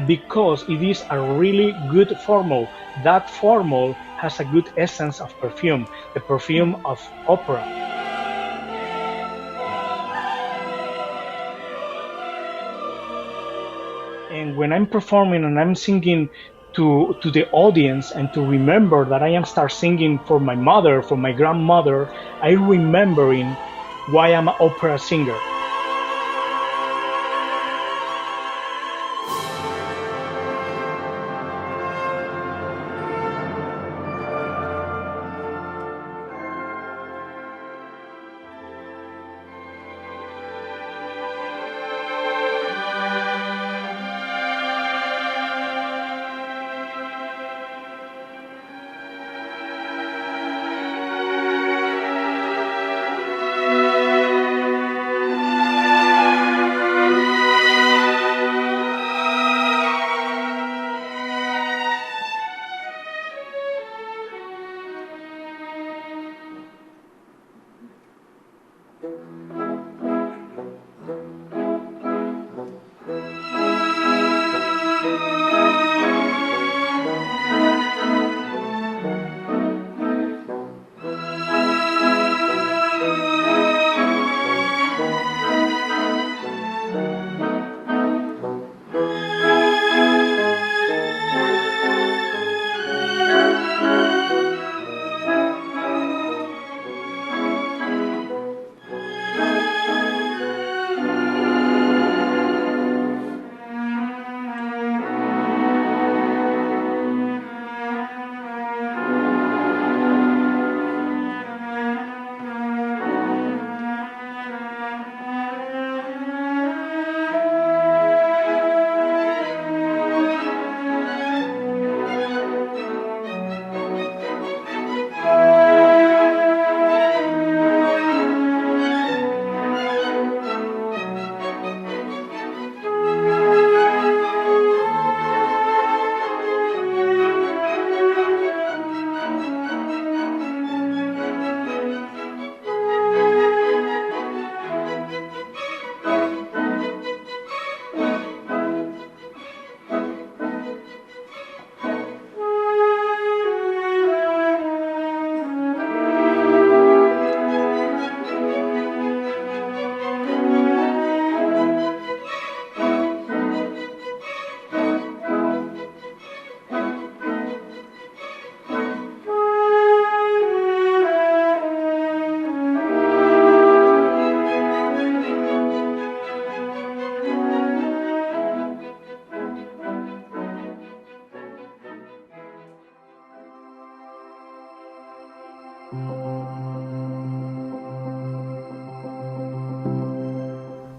because it is a really good formula. That formula has a good essence of perfume, the perfume of opera. And when I'm performing and I'm singing to the audience, and to remember that I am start singing for my mother, for my grandmother, I remembering why I'm an opera singer.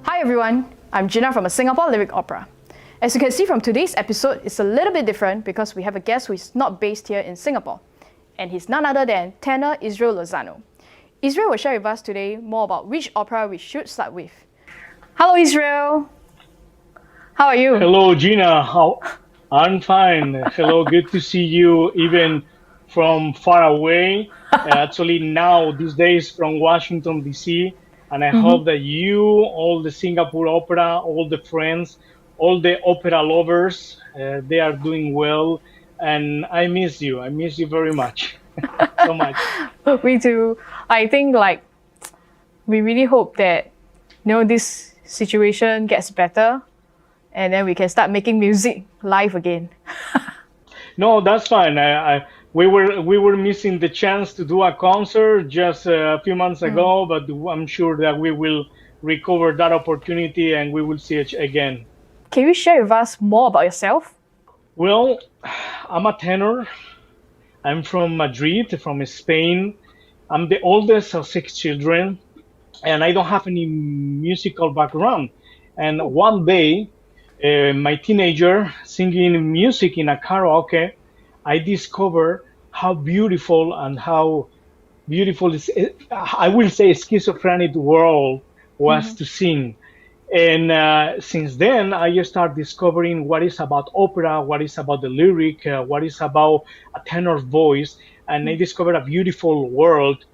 Hi everyone, I'm Gena from a Singapore Lyric Opera. As you can see from today's episode, it's a little bit different because we have a guest who is not based here in Singapore. And he's none other than Tenor Israel Lozano. Israel will share with us today more about which opera we should start with. Hello Israel! How are you? Hello Gena, I'm fine. Hello, good to see you even from far away. Actually now, these days from Washington DC. And I hope that you, all the Singapore Opera, all the friends, all the opera lovers, they are doing well. And I miss you. I miss you very much. So much. Me too. I think we really hope that this situation gets better and then we can start making music live again. No, that's fine. We were missing the chance to do a concert just a few months ago, but I'm sure that we will recover that opportunity and we will see it again. Can you share with us more about yourself? Well, I'm a tenor. I'm from Madrid, from Spain. I'm the oldest of 6 children, and I don't have any musical background. And one day, my teenager singing music in a karaoke, I discovered how beautiful is, I will say, schizophrenic world was to sing. And since then, I start discovering what is about opera, what is about the lyric, what is about a tenor voice, and I discovered a beautiful world.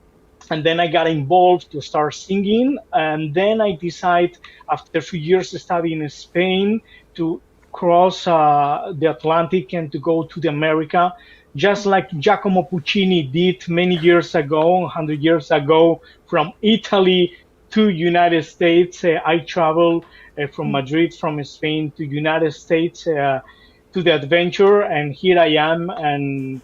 And then I got involved to start singing, and then I decided, after a few years studying in Spain, to cross the Atlantic and to go to the America, just like Giacomo Puccini did many years ago, 100 years ago, from Italy to United States. I traveled from Madrid, from Spain to United States to the adventure, and here I am. And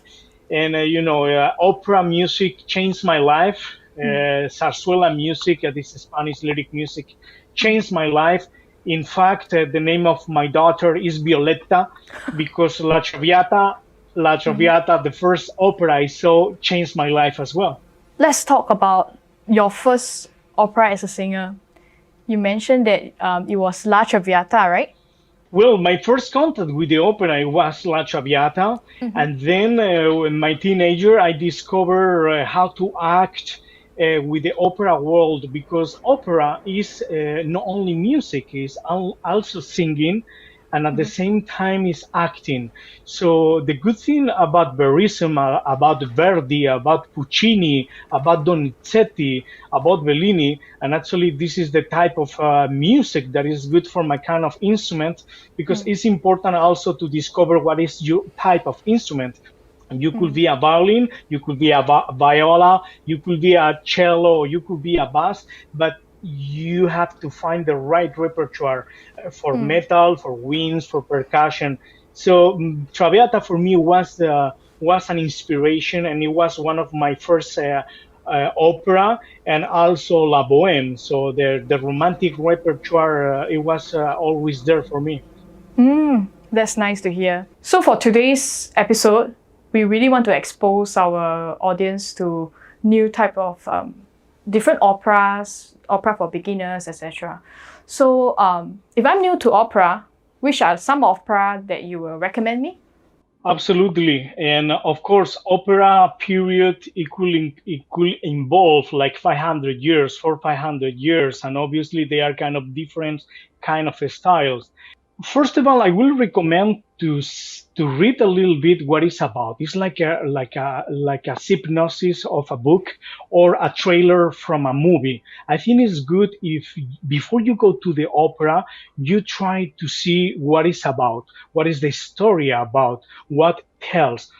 opera music changed my life. Zarzuela music, this Spanish lyric music, changed my life. In fact, the name of my daughter is Violetta because La Traviata, the first opera I saw, changed my life as well. Let's talk about your first opera as a singer. You mentioned that it was La Traviata, right? Well, my first contact with the opera was La Traviata, and then in my teenager, I discovered how to act with the opera world, because opera is not only music, it's also singing, and at the same time is acting. So the good thing about Verismo, about Verdi, about Puccini, about Donizetti, about Bellini, and actually this is the type of music that is good for my kind of instrument, because it's important also to discover what is your type of instrument. You could be a violin, you could be a viola, you could be a cello, you could be a bass, but you have to find the right repertoire for metal, for winds, for percussion. So Traviata for me was an inspiration, and it was one of my first opera, and also La Bohème. So the romantic repertoire, it was always there for me. That's nice to hear. So for today's episode, we really want to expose our audience to new type of different operas, opera for beginners, etc. So if I'm new to opera, which are some opera that you will recommend me? Absolutely. And of course, opera period, it could involve like 500 years, 500 years. And obviously they are kind of different kind of styles. First of all, I will recommend to read a little bit what it's about. It's like a synopsis of a book or a trailer from a movie. I think it's good if before you go to the opera, you try to see what it's about, what is the story about, what tells,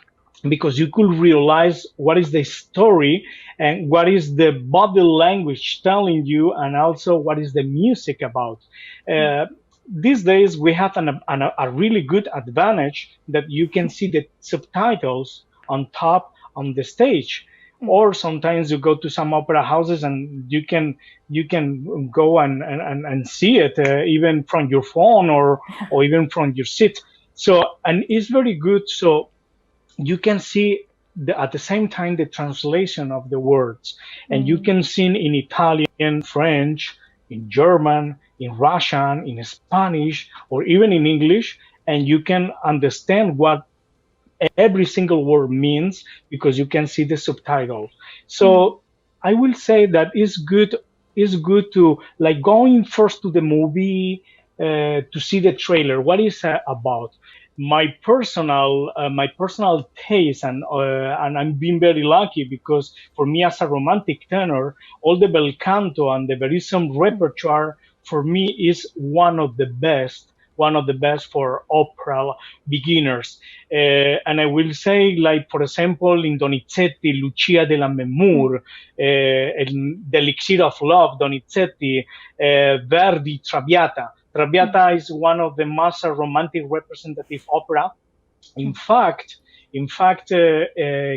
because you could realize what is the story and what is the body language telling you, and also what is the music about. These days we have a really good advantage that you can see the subtitles on top on the stage, or sometimes you go to some opera houses and you can go and see it even from your phone or even from your seat. So, and it's very good. So you can see at the same time the translation of the words, and you can sing in Italian, French, in German, in Russian, in Spanish, or even in English, and you can understand what every single word means because you can see the subtitles. So I will say that it's good to like going first to the movie to see the trailer. What is about? My personal taste, and I'm being very lucky because for me as a romantic tenor, all the bel canto and the Verismo repertoire for me is one of the best for opera beginners. And I will say, like, for example, in Donizetti, Lucia della Memur, The Elixir of Love, Donizetti, Verdi, Traviata. Traviata is one of the most romantic representative opera. In fact,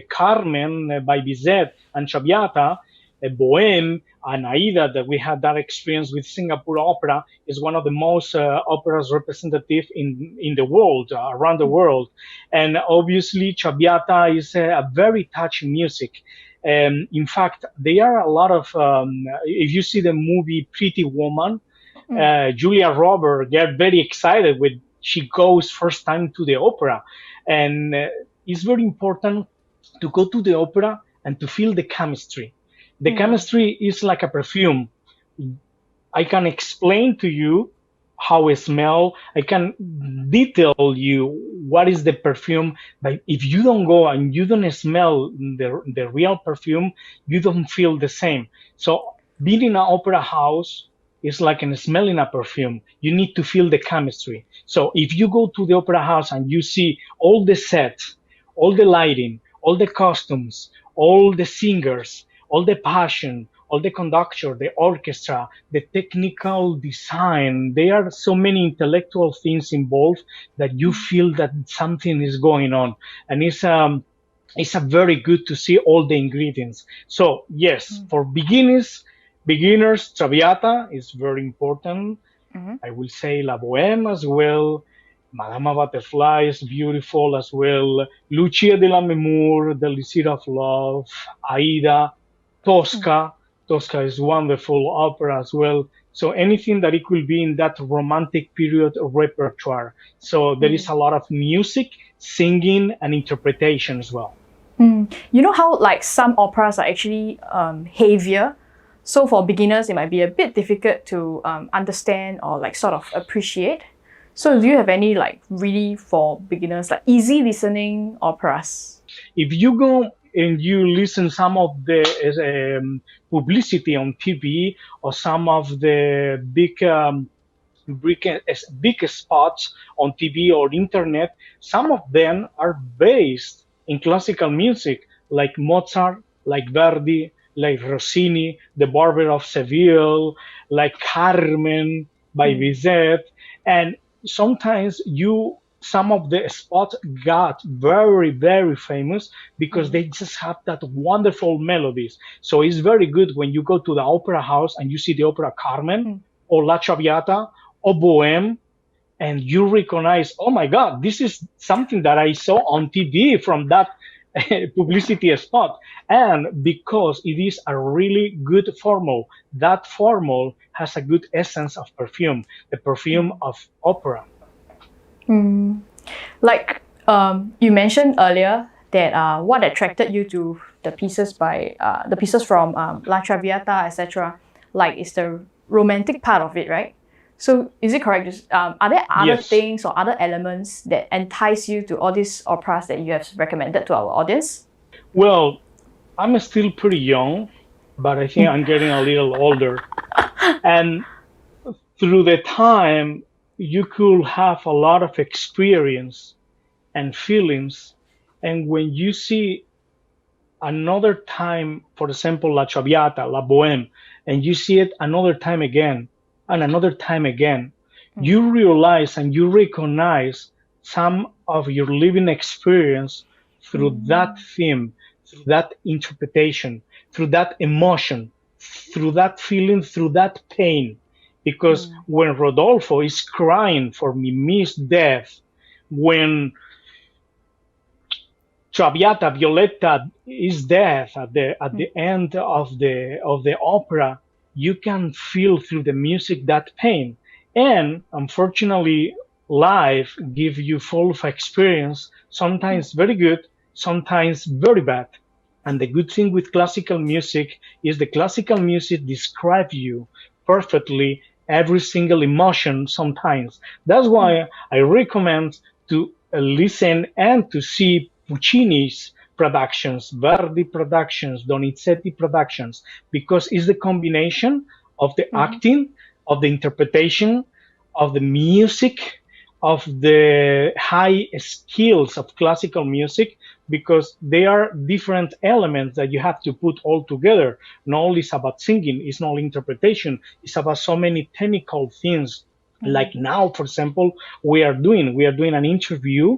Carmen by Bizet and Traviata, Bohème and Aida, that we had that experience with Singapore Opera, is one of the most operas representative in the world, around the world. And obviously, Traviata is a very touching music. In fact, there are a lot of, if you see the movie Pretty Woman, Julia Roberts get very excited when she goes first time to the opera. And it's very important to go to the opera and to feel the chemistry. The chemistry is like a perfume. I can explain to you how it smells. I can detail you what is the perfume. But if you don't go and you don't smell the real perfume, you don't feel the same. So being in an opera house is like smelling a perfume. You need to feel the chemistry. So if you go to the opera house and you see all the set, all the lighting, all the costumes, all the singers, all the passion, all the conductor, the orchestra, the technical design, there are so many intellectual things involved that you feel that something is going on. And it's a very good to see all the ingredients. So yes, for beginners, Traviata is very important. I will say La Bohème as well. Madama Butterfly is beautiful as well. Lucia de Lammermoor, The Lycée of Love, Aida, Tosca. Tosca is wonderful opera as well. So anything that it will be in that romantic period repertoire. So there is a lot of music, singing, and interpretation as well. You know how like some operas are actually heavier, so for beginners it might be a bit difficult to understand or like sort of appreciate. So do you have any like really for beginners like easy listening operas? If you go and you listen some of the publicity on TV or some of the big spots on TV or internet, some of them are based in classical music, like Mozart, like Verdi, like Rossini, The Barber of Seville, like Carmen by Bizet. And sometimes some of the spots got very, very famous because they just have that wonderful melodies. So it's very good when you go to the opera house and you see the opera Carmen or La Traviata or Bohème, and you recognize, oh my God, this is something that I saw on TV from that publicity spot. And because it is a really good formula, that formula has a good essence of perfume, the perfume of opera. Like you mentioned earlier that what attracted you to the pieces from La Traviata, etc., like is the romantic part of it, right? So is it correct? Are there other things or other elements that entice you to all these operas that you have recommended to our audience? Well, I'm still pretty young, but I think I'm getting a little older. And through the time, you could have a lot of experience and feelings. And when you see another time, for example, La Traviata, La Bohème, and you see it another time again, and another time again, you realize and you recognize some of your living experience through that theme, through that interpretation, through that emotion, through that feeling, through that pain. Because when Rodolfo is crying for Mimi's death, when Traviata, Violetta is dead at the end of the opera, you can feel through the music that pain. And unfortunately, life gives you full of experience, sometimes very good, sometimes very bad. And the good thing with classical music is the classical music describes you perfectly every single emotion sometimes. That's why I recommend to listen and to see Puccini's productions, Verdi productions, Donizetti productions, because it's the combination of the acting, of the interpretation, of the music, of the high skills of classical music, because they are different elements that you have to put all together. Not only it's about singing, it's not only interpretation, it's about so many technical things. Like now, for example, we are doing an interview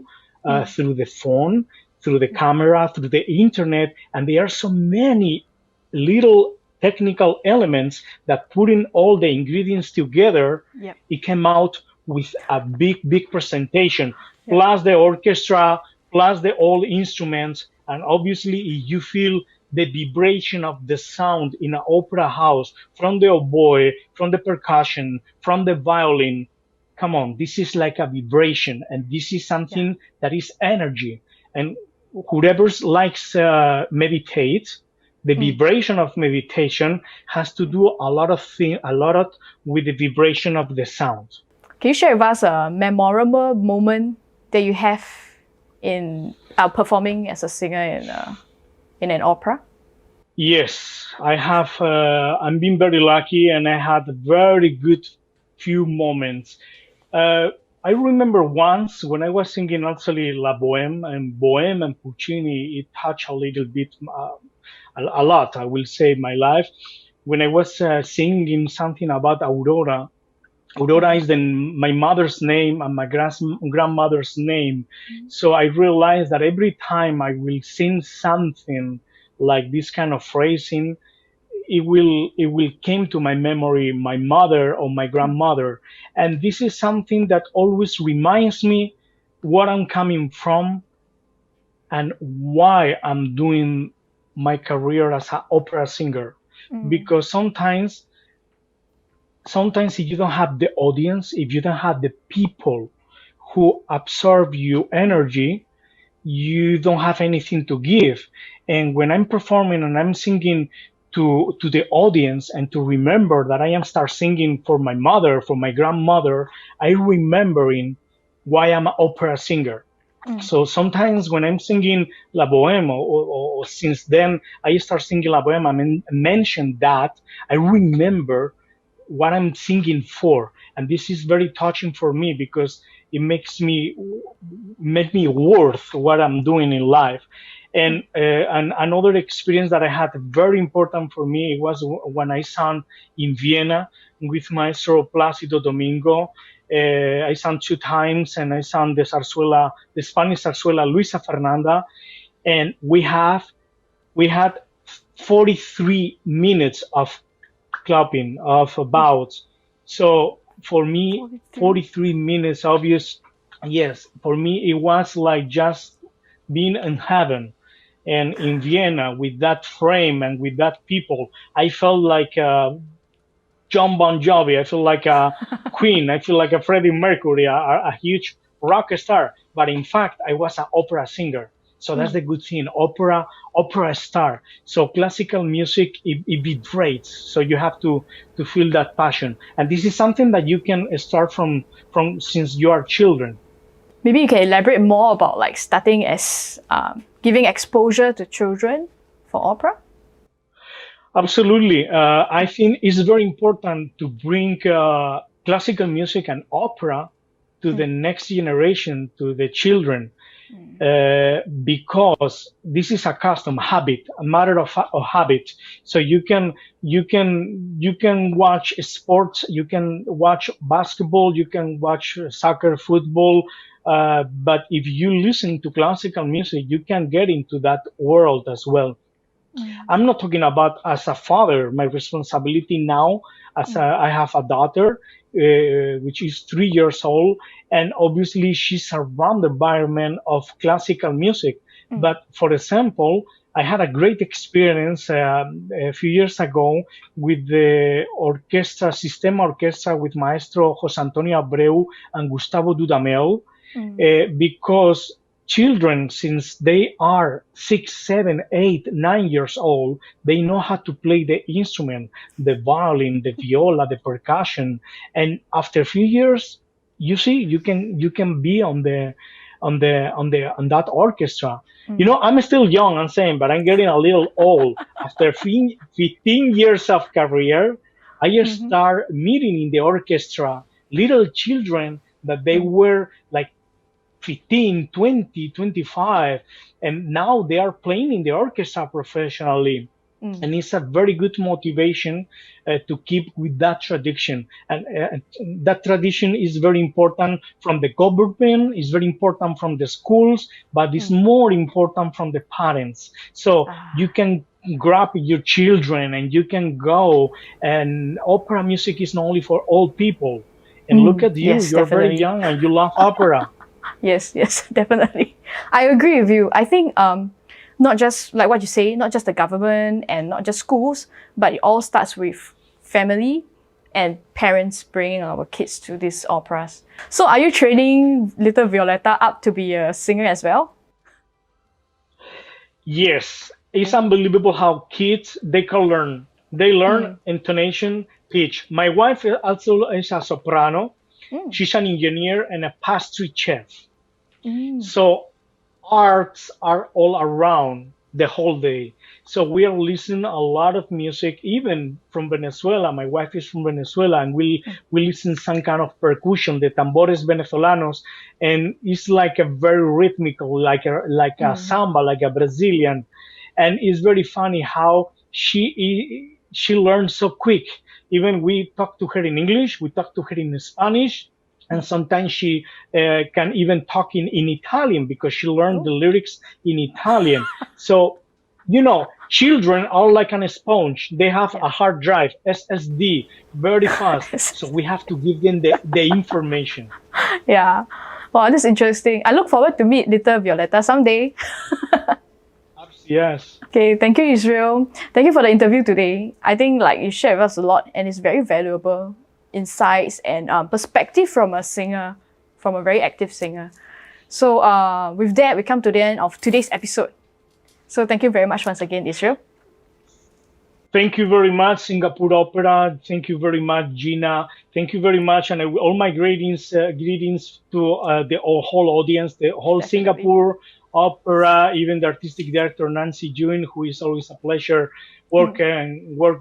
through the phone, through the camera, through the internet, and there are so many little technical elements that putting all the ingredients together, it came out with a big presentation, plus the orchestra, plus the old instruments, and obviously you feel the vibration of the sound in an opera house from the oboe, from the percussion, from the violin. Come on, this is like a vibration, and this is something that is energy. And whoever likes meditate, the vibration of meditation has to do a lot with the vibration of the sound. Can you share with us a memorable moment that you have in performing as a singer in an opera? Yes, I have. I'm being very lucky, and I had very good few moments. Uh, I remember once when I was singing actually La Bohème and Puccini, it touched a little bit, a lot, I will say, my life. When I was singing something about Aurora, Aurora is my mother's name and my grandmother's name. So I realized that every time I will sing something like this kind of phrasing, it will came to my memory my mother or my grandmother, and this is something that always reminds me what I'm coming from and why I'm doing my career as an opera singer. Mm. Because sometimes if you don't have the audience, if you don't have the people who absorb your energy, you don't have anything to give. And when I'm performing and I'm singing to the audience and to remember that I am start singing for my mother, for my grandmother, I remembering why I'm an opera singer. Mm. So sometimes when I'm singing La Boheme, or since then I start singing La Boheme, mention that, I remember what I'm singing for, and this is very touching for me because it make me worth what I'm doing in life. And another experience that I had very important for me was when I sang in Vienna with Maestro Plácido Domingo. I sang two times, and I sang the Spanish zarzuela Luisa Fernanda, and we had 43 minutes of clapping, of bouts. So for me, 43. 43 minutes, obvious. Yes, for me, it was like just being in heaven. And in Vienna, with that frame and with that people, I felt like John Bon Jovi. I feel like a Queen. I feel like a Freddie Mercury, a huge rock star. But in fact, I was an opera singer. So that's Mm. the good thing. Opera star. So classical music, it vibrates. So you have to feel that passion. And this is something that you can start from since you are children. Maybe you can elaborate more about like starting as giving exposure to children for opera. Absolutely. I think it's very important to bring classical music and opera to the Mm. next generation, to the children, Mm. because this is a custom, habit, a matter of habit. So you can watch sports, you can watch basketball, you can watch soccer, football. But if you listen to classical music, you can get into that world as well. Mm. I'm not talking about as a father, my responsibility now, as I have a daughter, which is 3 years old, and obviously she's around the environment of classical music. Mm. But for example, I had a great experience a few years ago with the orchestra, Sistema Orchestra, with Maestro José Antonio Abreu and Gustavo Dudamel, Mm. because children, since they are 6, 7, 8, 9 years old, they know how to play the instrument, the violin, the viola, the percussion, and after a few years, you see, you can be on that orchestra. Mm. I'm still young, I'm saying, but I'm getting a little old. After 15 years of career, I Mm-hmm. start meeting in the orchestra little children that they Mm. were like 15, 20, 25, and now they are playing in the orchestra professionally. Mm. And it's a very good motivation to keep with that tradition. And that tradition is very important from the government, is very important from the schools, but it's Mm. more important from the parents. So you Ah. can grab your children and you can go, and opera music is not only for old people. And look Mm. at you, Yes, you're very definitely. young and you love opera. Yes, yes, definitely. I agree with you. I think not just like what you say, not just the government and not just schools, but it all starts with family and parents bringing our kids to these operas. So, are you training little Violetta up to be a singer as well? Yes, it's Mm. unbelievable how kids they can learn. They learn Mm. intonation, pitch. My wife also is a soprano. Mm. She's an engineer and a pastry chef. Mm. So arts are all around. the whole day. So we are listening a lot of music, even from Venezuela. My wife is from Venezuela, and we listen some kind of percussion, the tambores venezolanos, and it's like a very rhythmical, like a samba, like a Brazilian, and it's very funny how she learns so quick. Even we talk to her in English, we talk to her in Spanish, and sometimes she can even talk in Italian because she learned the lyrics in Italian. So, children are like an sponge. They have a hard drive, SSD, very fast. So we have to give them the information. Yeah. Wow, that's interesting. I look forward to meet little Violetta someday. Yes. Okay, thank you, Israel. Thank you for the interview today. I think you shared with us a lot, and it's very valuable insights and perspective from a singer, from a very active singer. So with that, we come to the end of today's episode. So thank you very much once again, Israel. Thank you very much, Singapore Opera. Thank you very much, Gena. Thank you very much, and all my greetings to the whole audience, the whole Definitely. Singapore Opera, even the artistic director Nancy June, who is always a pleasure work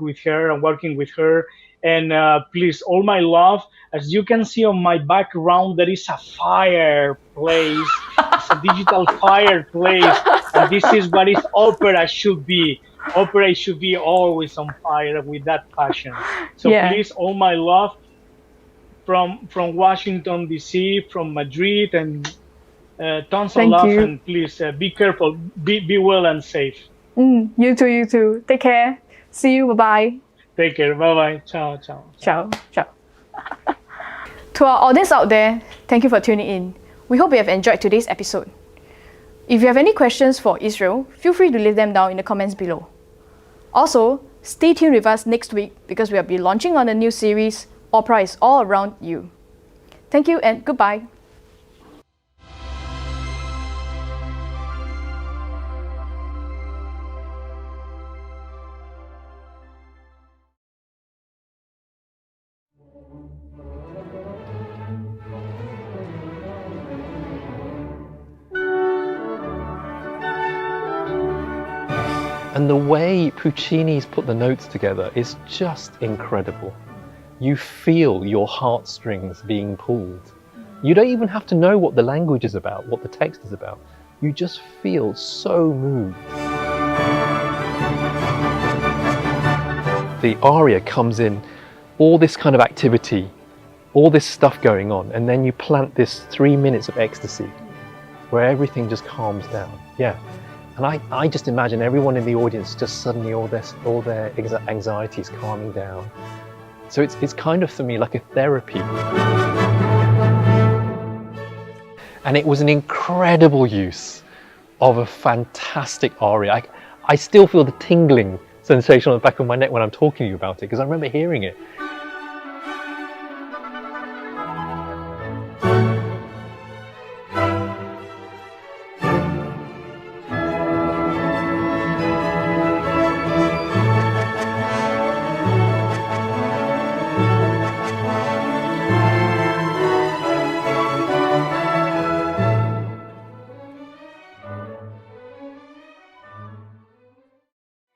with her and working with her. And please, all my love. As you can see on my background, there is a fireplace. It's a digital fireplace, and this is what is opera should be. Opera should be always on fire with that passion. So please, all my love from Washington D.C., from Madrid, and tons of love. And please be careful, be well and safe. You too. Take care. See you. Bye bye. Take care. Bye bye. Ciao. Ciao. To our audience out there, thank you for tuning in. We hope you have enjoyed today's episode. If you have any questions for Israel, feel free to leave them down in the comments below. Also, stay tuned with us next week because we'll be launching on a new series, Opera is All Around You. Thank you and goodbye. And the way Puccini's put the notes together is just incredible. You feel your heartstrings being pulled. You don't even have to know what the language is about, what the text is about. You just feel so moved. The aria comes in, all this kind of activity, all this stuff going on, and then you plant this 3 minutes of ecstasy where everything just calms down. Yeah. And I just imagine everyone in the audience just suddenly all their anxieties calming down. So it's kind of for me like a therapy. And it was an incredible use of a fantastic aria. I still feel the tingling sensation on the back of my neck when I'm talking to you about it because I remember hearing it.